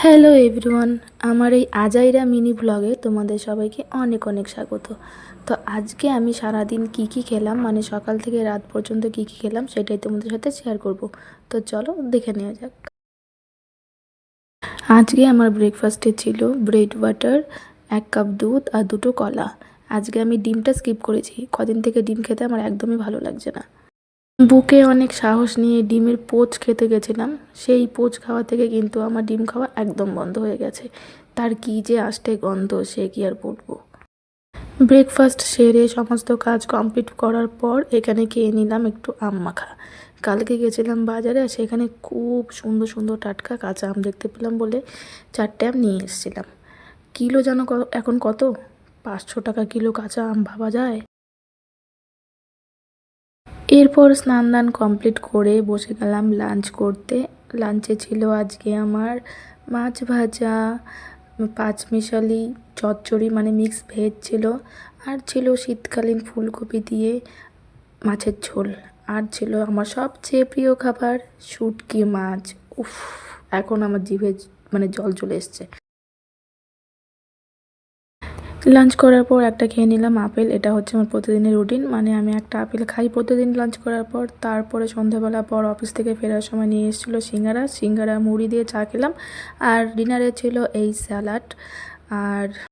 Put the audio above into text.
Hello everyone, আমার এই আজাইরা মিনি ব্লগে তোমাদের সবাইকে অনেক অনেক স্বাগত। তো আজকে আমি সারাদিন কি খেলাম, মানে সকাল থেকে রাত পর্যন্ত কি খেলাম সেটাই তোমাদের সাথে শেয়ার করব। তো চলো দেখে নেওয়া যাক। আজকে আমার ব্রেকফাস্টে ছিল ব্রেড বাটার, 1 কাপ দুধ আর 2টো কলা। আজকে আমি ডিমটা স্কিপ করেছি, কদিন থেকে ডিম খেতে আমার একদমই ভালো লাগছে না। বুকে অনেক সাহস নিয়ে ডিমের পোচ খেতে গেছিলাম, সেই পোচ খাওয়া থেকে কিন্তু আমার ডিম খাওয়া একদম বন্ধ হয়ে গেছে। তার কী যে আষ্টে গন্ধ, সে কি আর বলবো। ব্রেকফাস্ট সেরে সমস্ত কাজ কমপ্লিট করার পর এখানে খেয়ে নিলাম একটু আম মাখা। কালকে গেছিলাম বাজারে, আর সেখানে খুব সুন্দর সুন্দর টাটকা কাঁচা আম দেখতে পেলাম বলে 4টে আম নিয়ে এসেছিলাম। কিলো জানো এখন কত? 500 টাকা কিলো কাঁচা আম, ভাবা যায়। এরপর স্নান দান কমপ্লিট করে বসে গেলাম লাঞ্চ করতে। লাঞ্চে ছিল আজকে আমার মাছ ভাজা, পাঁচমিশালি চচ্চড়ি মানে মিক্স ভেজ ছিল, আর ছিল শীতকালীন ফুলকপি দিয়ে মাছের ঝোল, আর ছিল আমার সবচেয়ে প্রিয় খাবার শুটকি মাছ। উফ, এখন আমার জিভে মানে জল চলে এসছে। লাঞ্চ করার পর একটা খেয়ে নিলাম আপেল। এটা হচ্ছে আমার প্রতিদিনের রুটিন, মানে আমি একটা আপেল খাই প্রতিদিন লাঞ্চ করার পর। তারপরে সন্ধ্যাবেলা পর অফিস থেকে ফেরার সময় নিয়ে এসেছিলো সিঙ্গারা মুড়ি দিয়ে চা খেলাম। আর ডিনারে ছিল এই স্যালাড আর